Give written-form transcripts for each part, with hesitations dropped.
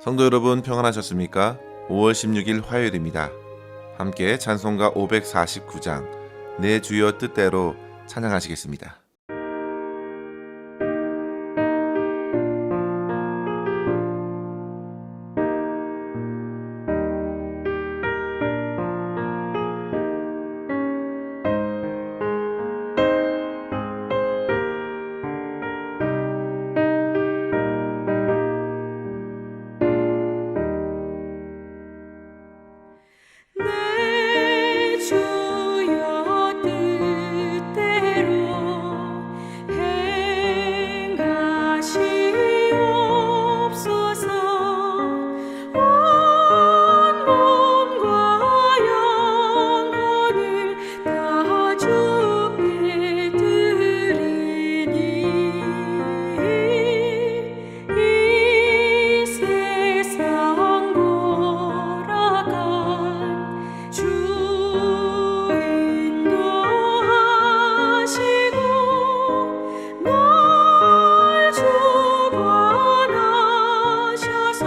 성도 여러분 평안하셨습니까? 5월 16일 화요일입니다. 함께 찬송가 549장 내 주여 뜻대로 찬양하시겠습니다. 내 주여 뜻대로 행하시옵소서. 온 몸과 영혼을 다 주께 드리니 이 세상 돌아간 주 인도하시고 널 주관하셔서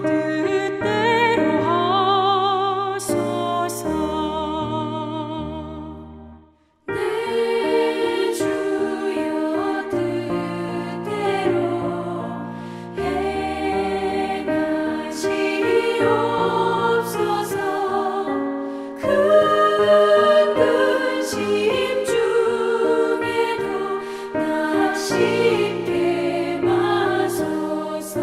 뜻대로 하소서. 내 주여 뜻대로 행하시옵소서. 큰 근심 중에도 낙심케 마소서.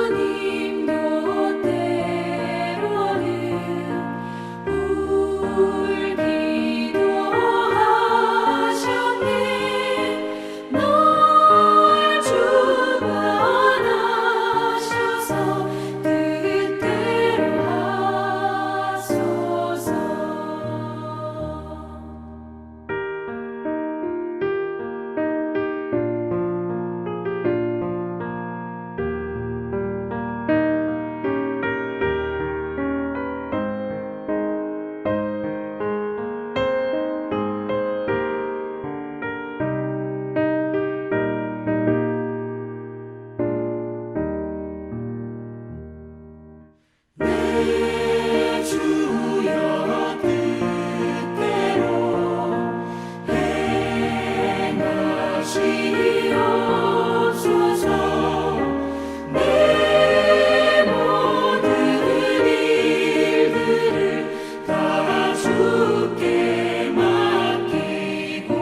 주님도 때로는 울기도 하셨네. 널 주관하셔서 뜻대로 하소서. 내 주여 뜻대로 행하시옵소서. 내 모든 일들을 다 주께 맡기고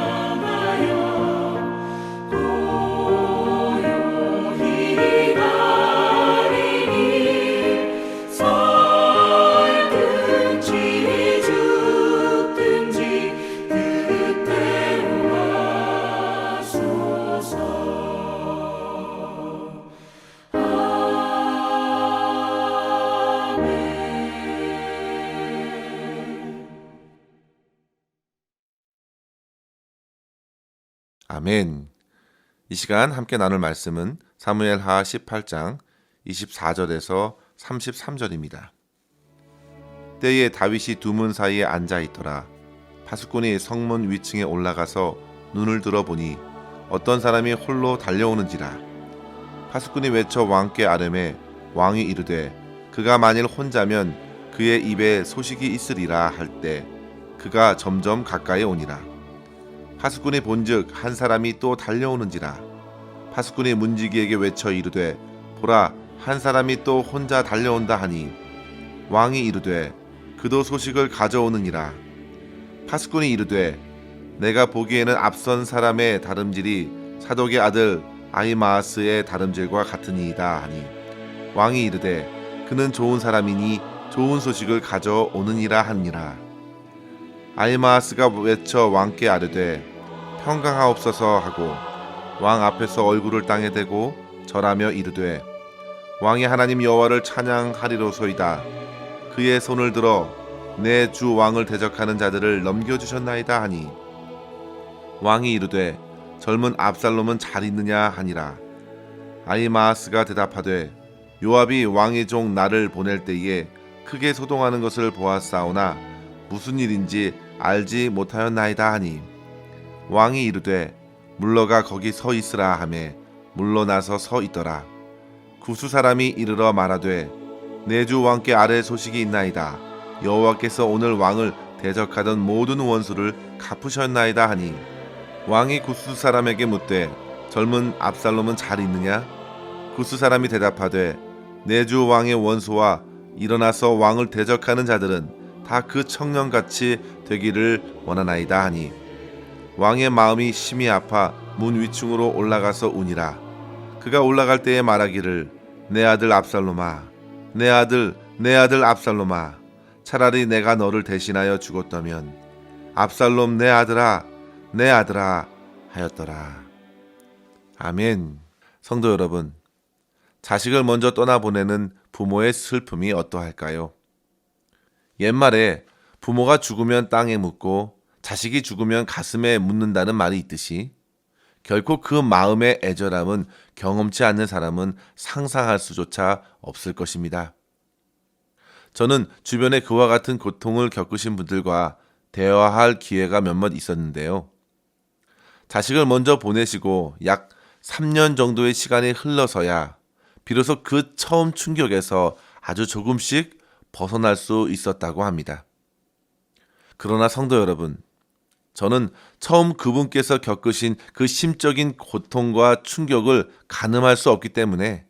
천천성명하여 고요히 가리니 살든지 죽든지 뜻대로 하소서. 아멘. 이 시간 함께 나눌 말씀은 사무엘하 18장 24절에서 33절입니다. 때에 다윗이 두 문 사이에 앉아 있더라. 파수꾼이 성문 위층에 올라가서 눈을 들어보니 어떤 사람이 홀로 달려오는지라. 파수꾼이 외쳐 왕께 아뢰매 왕이 이르되 그가 만일 혼자면 그의 입에 소식이 있으리라 할 때 그가 점점 가까이 오니라. 파수꾼이 본즉 한 사람이 또 달려오는지라. 파수꾼이 문지기에게 외쳐 이르되 보라 한 사람이 또 혼자 달려온다 하니 왕이 이르되 그도 소식을 가져오느니라. 파수꾼이 이르되 내가 보기에는 앞선 사람의 다름질이 사독의 아들 아히마아스의 다름질과 같으니이다 하니 왕이 이르되 그는 좋은 사람이니 좋은 소식을 가져오느니라 하니라. 아히마아스가 외쳐 왕께 아뢰되 평강하옵소서 하고 왕 앞에서 얼굴을 땅에 대고 절하며 이르되 왕의 하나님 여호와를 찬양하리로소이다. 그의 손을 들어 내 주 왕을 대적하는 자들을 넘겨주셨나이다 하니 왕이 이르되 젊은 압살롬은 잘 있느냐 하니라. 아히마아스가 대답하되 요압이 왕의 종 나를 보낼 때에 크게 소동하는 것을 보았사오나 무슨 일인지 알지 못하였나이다 하니 왕이 이르되 물러가 거기 서 있으라 하매 물러나서 서 있더라. 구스 사람이 이르러 말하되 내 주 왕께 아뢰 소식이 있나이다. 여호와께서 오늘 왕을 대적하던 모든 원수를 갚으셨나이다 하니 왕이 구스 사람에게 묻되 젊은 압살롬은 잘 있느냐? 구스 사람이 대답하되 내 주 왕의 원수와 일어나서 왕을 대적하는 자들은 다 그 청년같이 되기를 원하나이다 하니 왕의 마음이 심히 아파 문 위층으로 올라가서 우니라. 그가 올라갈 때에 말하기를 내 아들 압살롬아, 내 아들 압살롬아, 차라리 내가 너를 대신하여 죽었다면 압살롬 내 아들아 하였더라. 아멘. 성도 여러분, 자식을 먼저 떠나보내는 부모의 슬픔이 어떠할까요? 옛말에 부모가 죽으면 땅에 묻고 자식이 죽으면 가슴에 묻는다는 말이 있듯이 결코 그 마음의 애절함은 경험치 않는 사람은 상상할 수조차 없을 것입니다. 저는 주변에 그와 같은 고통을 겪으신 분들과 대화할 기회가 몇몇 있었는데요. 자식을 먼저 보내시고 약 3년 정도의 시간이 흘러서야 비로소 그 처음 충격에서 아주 조금씩 벗어날 수 있었다고 합니다. 그러나 성도 여러분, 저는 처음 그분께서 겪으신 그 심적인 고통과 충격을 가늠할 수 없기 때문에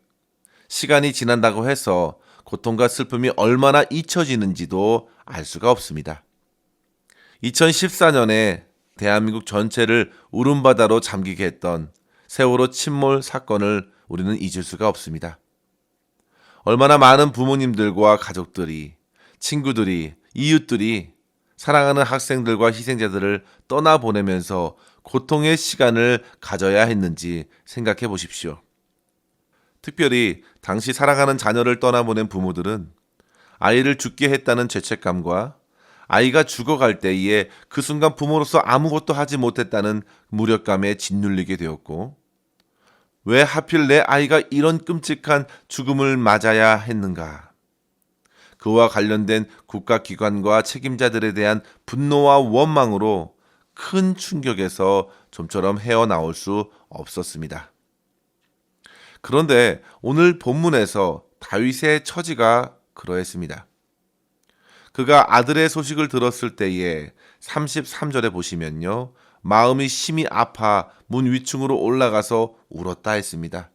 시간이 지난다고 해서 고통과 슬픔이 얼마나 잊혀지는지도 알 수가 없습니다. 2014년에 대한민국 전체를 울음바다로 잠기게 했던 세월호 침몰 사건을 우리는 잊을 수가 없습니다. 얼마나 많은 부모님들과 가족들이, 친구들이, 이웃들이 사랑하는 학생들과 희생자들을 떠나보내면서 고통의 시간을 가져야 했는지 생각해 보십시오. 특별히 당시 사랑하는 자녀를 떠나보낸 부모들은 아이를 죽게 했다는 죄책감과 아이가 죽어갈 때에 그 순간 부모로서 아무것도 하지 못했다는 무력감에 짓눌리게 되었고, 왜 하필 내 아이가 이런 끔찍한 죽음을 맞아야 했는가? 그와 관련된 국가기관과 책임자들에 대한 분노와 원망으로 큰 충격에서 좀처럼 헤어나올 수 없었습니다. 그런데 오늘 본문에서 다윗의 처지가 그러했습니다. 그가 아들의 소식을 들었을 때에 33절에 보시면요, 마음이 심히 아파 문 위층으로 올라가서 울었다 했습니다.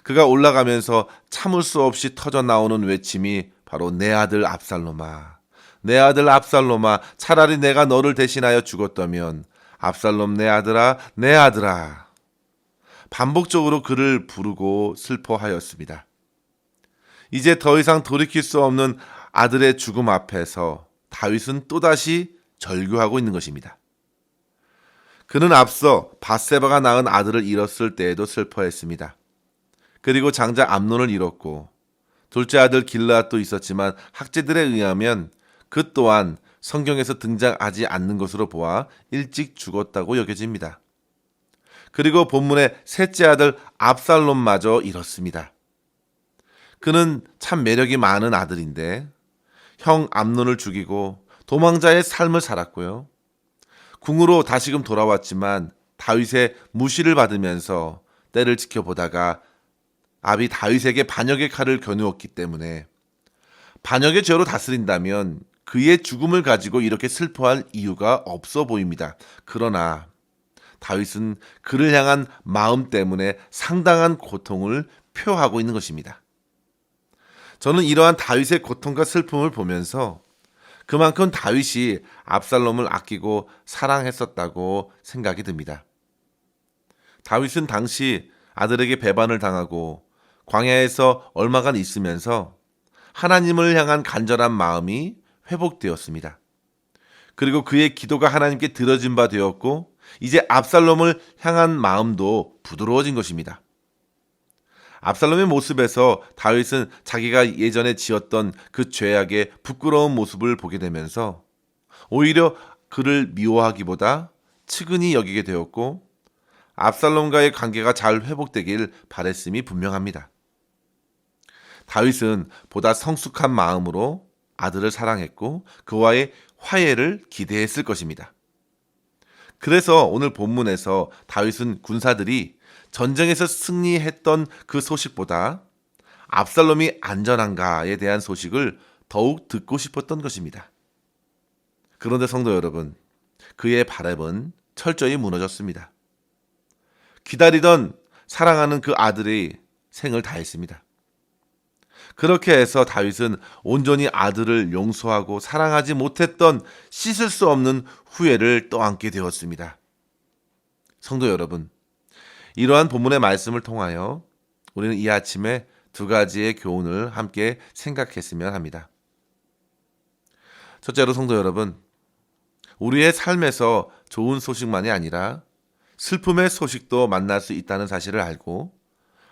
그가 올라가면서 참을 수 없이 터져 나오는 외침이 바로 내 아들 압살롬아, 내 아들 압살롬아, 차라리 내가 너를 대신하여 죽었다면 압살롬 내 아들아. 반복적으로 그를 부르고 슬퍼하였습니다. 이제 더 이상 돌이킬 수 없는 아들의 죽음 앞에서 다윗은 또다시 절규하고 있는 것입니다. 그는 앞서 밧세바가 낳은 아들을 잃었을 때에도 슬퍼했습니다. 그리고 장자 암논을 잃었고 둘째 아들 길르앗도 있었지만 학자들에 의하면 그 또한 성경에서 등장하지 않는 것으로 보아 일찍 죽었다고 여겨집니다. 그리고 본문의 셋째 아들 압살롬마저 잃었습니다. 그는 참 매력이 많은 아들인데 형 암논을 죽이고 도망자의 삶을 살았고요. 궁으로 다시금 돌아왔지만 다윗의 무시를 받으면서 때를 지켜보다가 압이 다윗에게 반역의 칼을 겨누었기 때문에 반역의 죄로 다스린다면 그의 죽음을 가지고 이렇게 슬퍼할 이유가 없어 보입니다. 그러나 다윗은 그를 향한 마음 때문에 상당한 고통을 표하고 있는 것입니다. 저는 이러한 다윗의 고통과 슬픔을 보면서 그만큼 다윗이 압살롬을 아끼고 사랑했었다고 생각이 듭니다. 다윗은 당시 아들에게 배반을 당하고 광야에서 얼마간 있으면서 하나님을 향한 간절한 마음이 회복되었습니다. 그리고 그의 기도가 하나님께 들어진 바 되었고 이제 압살롬을 향한 마음도 부드러워진 것입니다. 압살롬의 모습에서 다윗은 자기가 예전에 지었던 그 죄악의 부끄러운 모습을 보게 되면서 오히려 그를 미워하기보다 측은히 여기게 되었고 압살롬과의 관계가 잘 회복되길 바랬음이 분명합니다. 다윗은 보다 성숙한 마음으로 아들을 사랑했고 그와의 화해를 기대했을 것입니다. 그래서 오늘 본문에서 다윗은 군사들이 전쟁에서 승리했던 그 소식보다 압살롬이 안전한가에 대한 소식을 더욱 듣고 싶었던 것입니다. 그런데 성도 여러분, 그의 바람은 철저히 무너졌습니다. 기다리던 사랑하는 그 아들이 생을 다했습니다. 그렇게 해서 다윗은 온전히 아들을 용서하고 사랑하지 못했던 씻을 수 없는 후회를 떠안게 되었습니다. 성도 여러분, 이러한 본문의 말씀을 통하여 우리는 이 아침에 두 가지의 교훈을 함께 생각했으면 합니다. 첫째로 성도 여러분, 우리의 삶에서 좋은 소식만이 아니라 슬픔의 소식도 만날 수 있다는 사실을 알고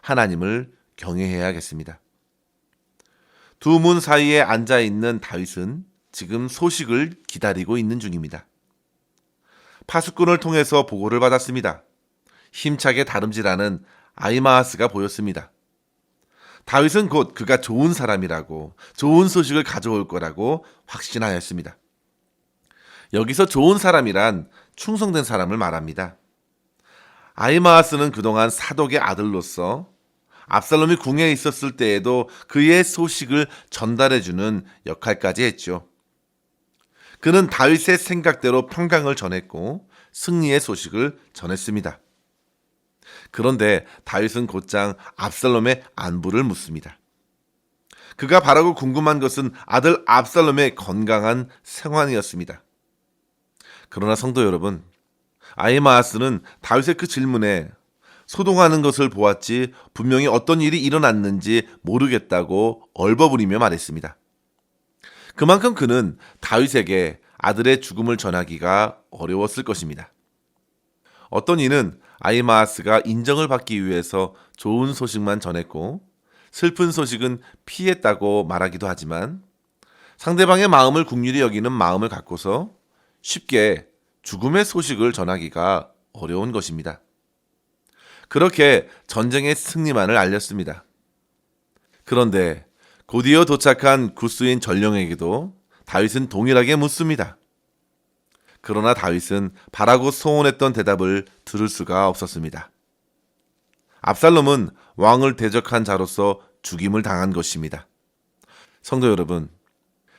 하나님을 경외해야겠습니다. 두 문 사이에 앉아 있는 다윗은 지금 소식을 기다리고 있는 중입니다. 파수꾼을 통해서 보고를 받았습니다. 힘차게 다름질하는 아히마아스가 보였습니다. 다윗은 곧 그가 좋은 사람이라고, 좋은 소식을 가져올 거라고 확신하였습니다. 여기서 좋은 사람이란 충성된 사람을 말합니다. 아히마아스는 그동안 사독의 아들로서 압살롬이 궁에 있었을 때에도 그의 소식을 전달해주는 역할까지 했죠. 그는 다윗의 생각대로 평강을 전했고 승리의 소식을 전했습니다. 그런데 다윗은 곧장 압살롬의 안부를 묻습니다. 그가 바라고 궁금한 것은 아들 압살롬의 건강한 생환이었습니다. 그러나 성도 여러분, 아히마아스는 다윗의 그 질문에 소동하는 것을 보았지 분명히 어떤 일이 일어났는지 모르겠다고 얼버무리며 말했습니다. 그만큼 그는 다윗에게 아들의 죽음을 전하기가 어려웠을 것입니다. 어떤 이는 아히마아스가 인정을 받기 위해서 좋은 소식만 전했고 슬픈 소식은 피했다고 말하기도 하지만 상대방의 마음을 긍휼히 여기는 마음을 갖고서 쉽게 죽음의 소식을 전하기가 어려운 것입니다. 그렇게 전쟁의 승리만을 알렸습니다. 그런데 곧이어 도착한 구스인 전령에게도 다윗은 동일하게 묻습니다. 그러나 다윗은 바라고 소원했던 대답을 들을 수가 없었습니다. 압살롬은 왕을 대적한 자로서 죽임을 당한 것입니다. 성도 여러분,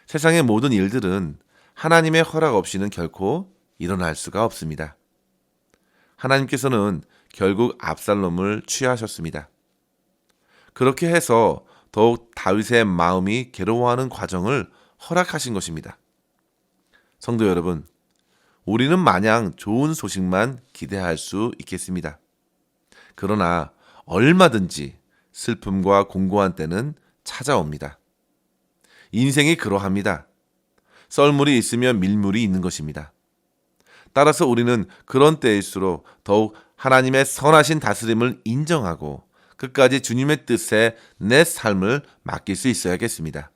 세상의 모든 일들은 하나님의 허락 없이는 결코 일어날 수가 없습니다. 하나님께서는 결국 압살롬을 취하셨습니다. 그렇게 해서 더욱 다윗의 마음이 괴로워하는 과정을 허락하신 것입니다. 성도 여러분, 우리는 마냥 좋은 소식만 기대할 수 있겠습니다. 그러나 얼마든지 슬픔과 공고한 때는 찾아옵니다. 인생이 그러합니다. 썰물이 있으면 밀물이 있는 것입니다. 따라서 우리는 그런 때일수록 더욱 하나님의 선하신 다스림을 인정하고 끝까지 주님의 뜻에 내 삶을 맡길 수 있어야겠습니다.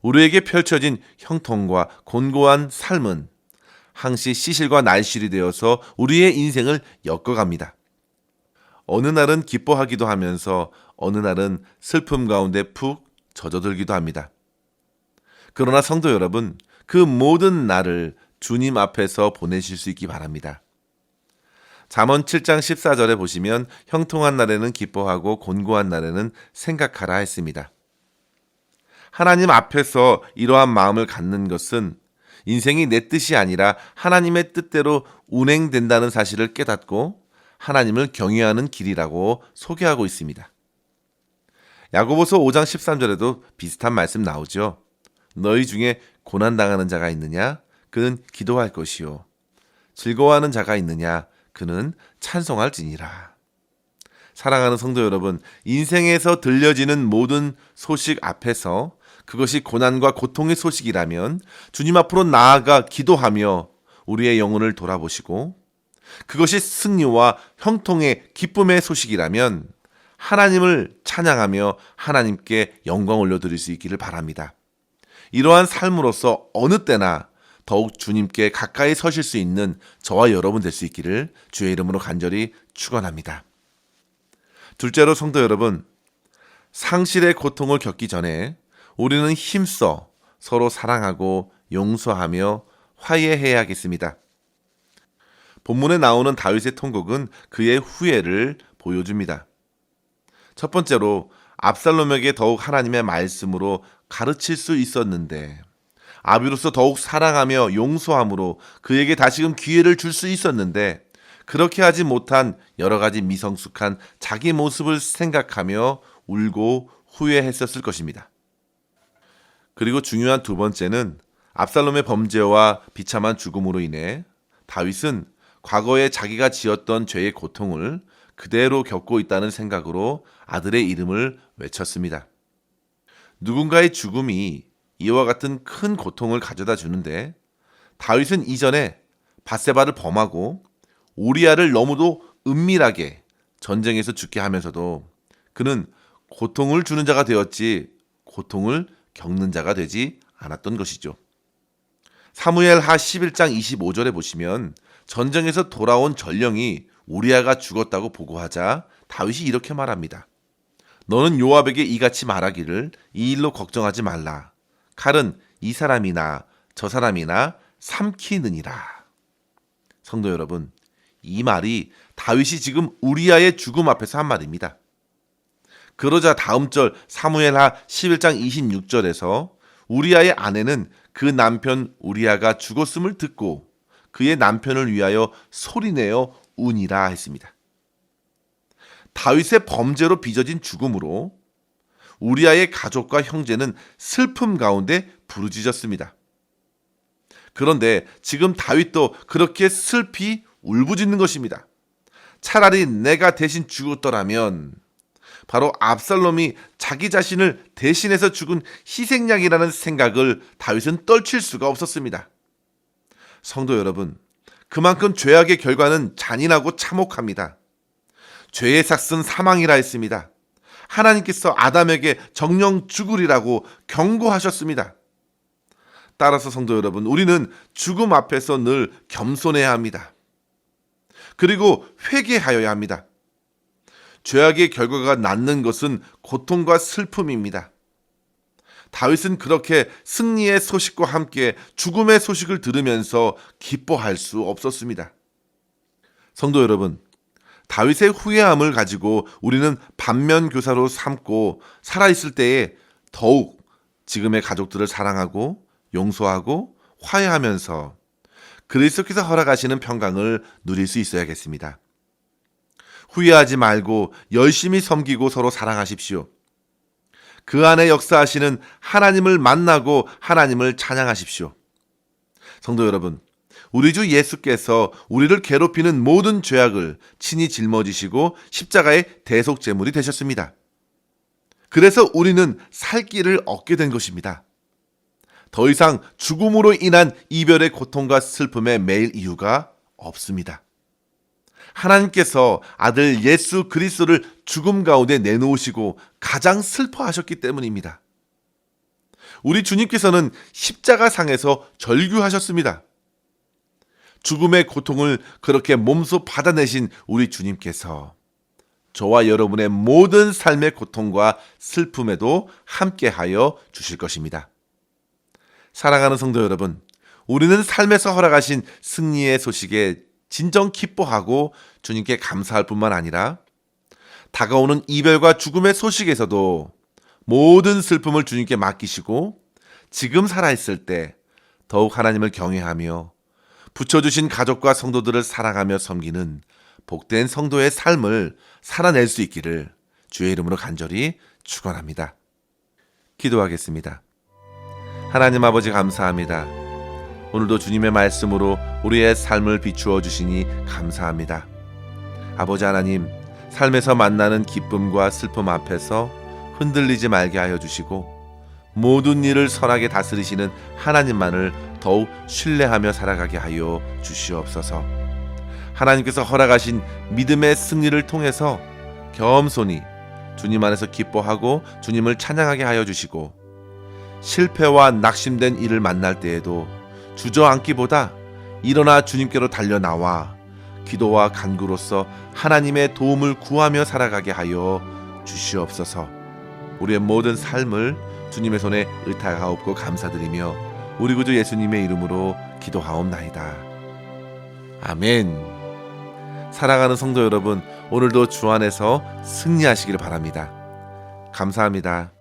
우리에게 펼쳐진 형통과 곤고한 삶은 항시 시실과 날실이 되어서 우리의 인생을 엮어갑니다. 어느 날은 기뻐하기도 하면서 어느 날은 슬픔 가운데 푹 젖어들기도 합니다. 그러나 성도 여러분, 그 모든 날을 주님 앞에서 보내실 수 있기 바랍니다. 잠언 7장 14절에 보시면 형통한 날에는 기뻐하고 곤고한 날에는 생각하라 했습니다. 하나님 앞에서 이러한 마음을 갖는 것은 인생이 내 뜻이 아니라 하나님의 뜻대로 운행된다는 사실을 깨닫고 하나님을 경외하는 길이라고 소개하고 있습니다. 야고보서 5장 13절에도 비슷한 말씀 나오죠. 너희 중에 고난당하는 자가 있느냐? 그는 기도할 것이요. 즐거워하는 자가 있느냐? 그는 찬송할지니라. 사랑하는 성도 여러분, 인생에서 들려지는 모든 소식 앞에서 그것이 고난과 고통의 소식이라면 주님 앞으로 나아가 기도하며 우리의 영혼을 돌아보시고 그것이 승리와 형통의 기쁨의 소식이라면 하나님을 찬양하며 하나님께 영광 올려드릴 수 있기를 바랍니다. 이러한 삶으로서 어느 때나 더욱 주님께 가까이 서실 수 있는 저와 여러분 될 수 있기를 주의 이름으로 간절히 축원합니다. 둘째로 성도 여러분, 상실의 고통을 겪기 전에 우리는 힘써 서로 사랑하고 용서하며 화해해야겠습니다. 본문에 나오는 다윗의 통곡은 그의 후회를 보여줍니다. 첫 번째로 압살롬에게 더욱 하나님의 말씀으로 가르칠 수 있었는데 아비로서 더욱 사랑하며 용서함으로 그에게 다시금 기회를 줄 수 있었는데 그렇게 하지 못한 여러 가지 미성숙한 자기 모습을 생각하며 울고 후회했었을 것입니다. 그리고 중요한 두 번째는 압살롬의 범죄와 비참한 죽음으로 인해 다윗은 과거에 자기가 지었던 죄의 고통을 그대로 겪고 있다는 생각으로 아들의 이름을 외쳤습니다. 누군가의 죽음이 이와 같은 큰 고통을 가져다 주는데 다윗은 이전에 밧세바를 범하고 우리아를 너무도 은밀하게 전쟁에서 죽게 하면서도 그는 고통을 주는 자가 되었지 고통을 겪는 자가 되지 않았던 것이죠. 사무엘하 11장 25절에 보시면 전쟁에서 돌아온 전령이 우리아가 죽었다고 보고하자 다윗이 이렇게 말합니다. 너는 요압에게 이같이 말하기를 이 일로 걱정하지 말라. 칼은 이 사람이나 저 사람이나 삼키느니라. 성도 여러분, 이 말이 다윗이 지금 우리아의 죽음 앞에서 한 말입니다. 그러자 다음 절 사무엘하 11장 26절에서 우리아의 아내는 그 남편 우리아가 죽었음을 듣고 그의 남편을 위하여 소리내어 우니라 했습니다. 다윗의 범죄로 빚어진 죽음으로 우리아의 가족과 형제는 슬픔 가운데 부르짖었습니다. 그런데 지금 다윗도 그렇게 슬피 울부짖는 것입니다. 차라리 내가 대신 죽었더라면 바로 압살롬이 자기 자신을 대신해서 죽은 희생양이라는 생각을 다윗은 떨칠 수가 없었습니다. 성도 여러분, 그만큼 죄악의 결과는 잔인하고 참혹합니다. 죄의 삭은 사망이라 했습니다. 하나님께서 아담에게 정령 죽으리라고 경고하셨습니다. 따라서 성도 여러분, 우리는 죽음 앞에서 늘 겸손해야 합니다. 그리고 회개하여야 합니다. 죄악의 결과가 낳는 것은 고통과 슬픔입니다. 다윗은 그렇게 승리의 소식과 함께 죽음의 소식을 들으면서 기뻐할 수 없었습니다. 성도 여러분, 다윗의 후회함을 가지고 우리는 반면교사로 삼고 살아있을 때에 더욱 지금의 가족들을 사랑하고 용서하고 화해하면서 그리스도께서 허락하시는 평강을 누릴 수 있어야겠습니다. 후회하지 말고 열심히 섬기고 서로 사랑하십시오. 그 안에 역사하시는 하나님을 만나고 하나님을 찬양하십시오. 성도 여러분, 우리 주 예수께서 우리를 괴롭히는 모든 죄악을 친히 짊어지시고 십자가의 대속제물이 되셨습니다. 그래서 우리는 살 길을 얻게 된 것입니다. 더 이상 죽음으로 인한 이별의 고통과 슬픔에 매일 이유가 없습니다. 하나님께서 아들 예수 그리스도를 죽음 가운데 내놓으시고 가장 슬퍼하셨기 때문입니다. 우리 주님께서는 십자가상에서 절규하셨습니다. 죽음의 고통을 그렇게 몸소 받아내신 우리 주님께서 저와 여러분의 모든 삶의 고통과 슬픔에도 함께하여 주실 것입니다. 사랑하는 성도 여러분, 우리는 삶에서 허락하신 승리의 소식에 진정 기뻐하고 주님께 감사할 뿐만 아니라 다가오는 이별과 죽음의 소식에서도 모든 슬픔을 주님께 맡기시고 지금 살아있을 때 더욱 하나님을 경외하며 붙여주신 가족과 성도들을 사랑하며 섬기는 복된 성도의 삶을 살아낼 수 있기를 주의 이름으로 간절히 축원합니다. 기도하겠습니다. 하나님 아버지 감사합니다. 오늘도 주님의 말씀으로 우리의 삶을 비추어 주시니 감사합니다. 아버지 하나님, 삶에서 만나는 기쁨과 슬픔 앞에서 흔들리지 말게 하여 주시고 모든 일을 선하게 다스리시는 하나님만을 더욱 신뢰하며 살아가게 하여 주시옵소서. 하나님께서 허락하신 믿음의 승리를 통해서 겸손히 주님 안에서 기뻐하고 주님을 찬양하게 하여 주시고 실패와 낙심된 일을 만날 때에도 주저앉기보다 일어나 주님께로 달려나와 기도와 간구로서 하나님의 도움을 구하며 살아가게 하여 주시옵소서. 우리의 모든 삶을 주님의 손에 의탁하옵고 감사드리며 우리 구주 예수님의 이름으로 기도하옵나이다. 아멘. 사랑하는 성도 여러분, 오늘도 주 안에서 승리하시길 바랍니다. 감사합니다.